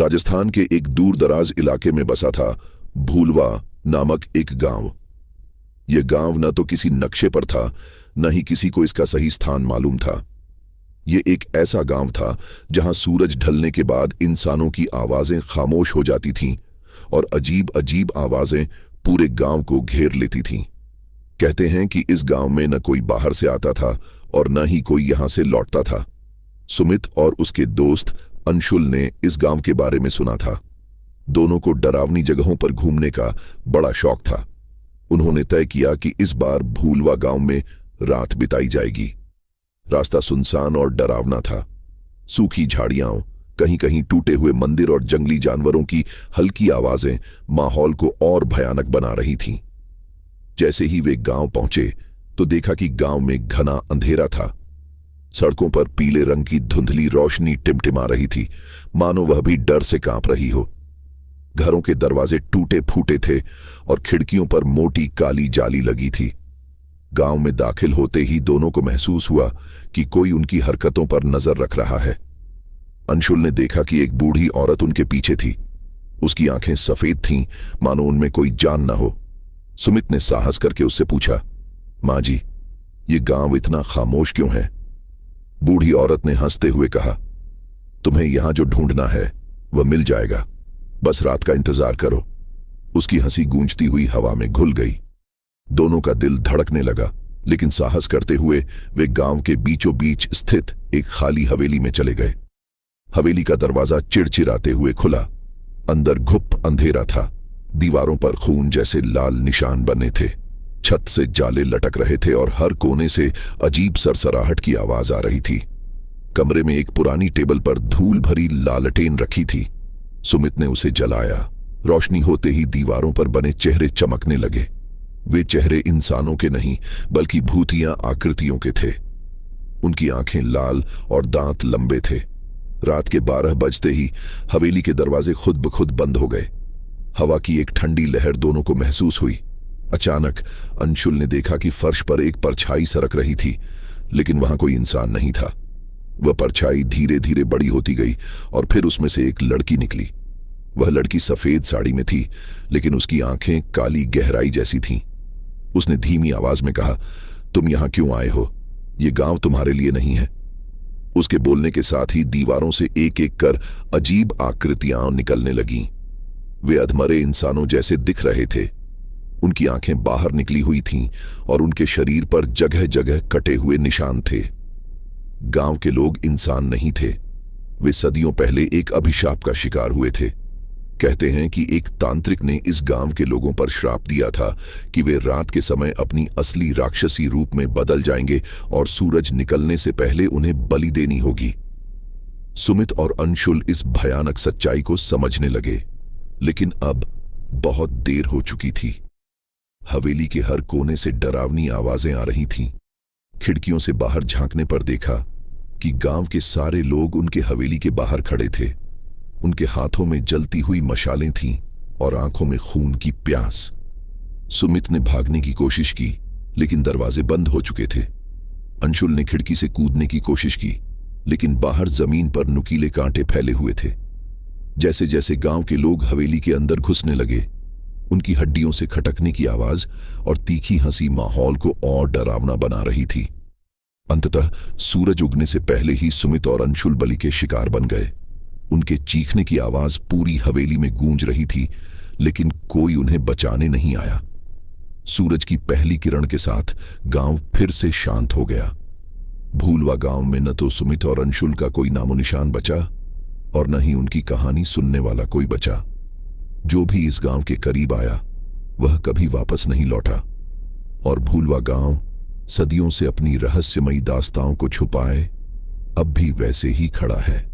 राजस्थान के एक दूर दराज इलाके में बसा था भूलवा नामक एक गांव। यह गांव न तो किसी नक्शे पर था, न ही किसी को इसका सही स्थान मालूम था। यह एक ऐसा गांव था जहां सूरज ढलने के बाद इंसानों की आवाजें खामोश हो जाती थीं और अजीब अजीब आवाजें पूरे गांव को घेर लेती थीं। कहते हैं कि इस गांव में न कोई बाहर से आता था और न ही कोई यहां से लौटता था। सुमित और उसके दोस्त अंशुल ने इस गांव के बारे में सुना था। दोनों को डरावनी जगहों पर घूमने का बड़ा शौक था। उन्होंने तय किया कि इस बार भूलवा गांव में रात बिताई जाएगी। रास्ता सुनसान और डरावना था। सूखी झाड़ियां, कहीं कहीं टूटे हुए मंदिर और जंगली जानवरों की हल्की आवाजें माहौल को और भयानक बना रही थीं। जैसे ही वे गांव पहुंचे तो देखा कि गांव में घना अंधेरा था। सड़कों पर पीले रंग की धुंधली रोशनी टिमटिमा रही थी, मानो वह भी डर से कांप रही हो। घरों के दरवाजे टूटे फूटे थे और खिड़कियों पर मोटी काली जाली लगी थी। गांव में दाखिल होते ही दोनों को महसूस हुआ कि कोई उनकी हरकतों पर नजर रख रहा है। अंशुल ने देखा कि एक बूढ़ी औरत उनके पीछे थी। उसकी आंखें सफेद थीं, मानो उनमें कोई जान न हो। सुमित ने साहस करके उससे पूछा, मां जी, ये गांव इतना खामोश क्यों है? बूढ़ी औरत ने हंसते हुए कहा, तुम्हें यहां जो ढूंढना है वह मिल जाएगा, बस रात का इंतजार करो। उसकी हंसी गूंजती हुई हवा में घुल गई। दोनों का दिल धड़कने लगा, लेकिन साहस करते हुए वे गांव के बीचों बीच स्थित एक खाली हवेली में चले गए। हवेली का दरवाजा चिड़चिड़ाते हुए खुला। अंदर घुप अंधेरा था। दीवारों पर खून जैसे लाल निशान बने थे। छत से जाले लटक रहे थे और हर कोने से अजीब सरसराहट की आवाज आ रही थी। कमरे में एक पुरानी टेबल पर धूल भरी लालटेन रखी थी। सुमित ने उसे जलाया। रोशनी होते ही दीवारों पर बने चेहरे चमकने लगे। वे चेहरे इंसानों के नहीं, बल्कि भूतिया आकृतियों के थे। उनकी आंखें लाल और दांत लंबे थे। रात के 12 बजते ही हवेली के दरवाजे खुद ब खुद बंद हो गए। हवा की एक ठंडी लहर दोनों को महसूस हुई। अचानक अंशुल ने देखा कि फर्श पर एक परछाई सरक रही थी, लेकिन वहां कोई इंसान नहीं था। वह परछाई धीरे धीरे बड़ी होती गई और फिर उसमें से एक लड़की निकली। वह लड़की सफेद साड़ी में थी, लेकिन उसकी आंखें काली गहराई जैसी थीं। उसने धीमी आवाज में कहा, तुम यहां क्यों आए हो? ये गांव तुम्हारे लिए नहीं है। उसके बोलने के साथ ही दीवारों से एक एक कर अजीब आकृतियां निकलने लगीं। वे अधमरे इंसानों जैसे दिख रहे थे। उनकी आंखें बाहर निकली हुई थीं और उनके शरीर पर जगह जगह कटे हुए निशान थे। गांव के लोग इंसान नहीं थे। वे सदियों पहले एक अभिशाप का शिकार हुए थे। कहते हैं कि एक तांत्रिक ने इस गांव के लोगों पर श्राप दिया था कि वे रात के समय अपनी असली राक्षसी रूप में बदल जाएंगे और सूरज निकलने से पहले उन्हें बलि देनी होगी। सुमित और अंशुल इस भयानक सच्चाई को समझने लगे, लेकिन अब बहुत देर हो चुकी थी। हवेली के हर कोने से डरावनी आवाजें आ रही थीं। खिड़कियों से बाहर झांकने पर देखा कि गांव के सारे लोग उनके हवेली के बाहर खड़े थे। उनके हाथों में जलती हुई मशालें थीं और आंखों में खून की प्यास। सुमित ने भागने की कोशिश की, लेकिन दरवाजे बंद हो चुके थे। अंशुल ने खिड़की से कूदने की कोशिश की, लेकिन बाहर जमीन पर नुकीले कांटे फैले हुए थे। जैसे जैसे गांव के लोग हवेली के अंदर घुसने लगे, उनकी हड्डियों से खटकने की आवाज और तीखी हंसी माहौल को और डरावना बना रही थी। अंततः सूरज उगने से पहले ही सुमित और अंशुल बलि के शिकार बन गए। उनके चीखने की आवाज पूरी हवेली में गूंज रही थी, लेकिन कोई उन्हें बचाने नहीं आया। सूरज की पहली किरण के साथ गांव फिर से शांत हो गया। भूलवा गांव में न तो सुमित और अंशुल का कोई नामो निशान बचा और न ही उनकी कहानी सुनने वाला कोई बचा। जो भी इस गांव के करीब आया वह कभी वापस नहीं लौटा, और भूलवा गांव सदियों से अपनी रहस्यमयी दास्ताओं को छुपाए अब भी वैसे ही खड़ा है।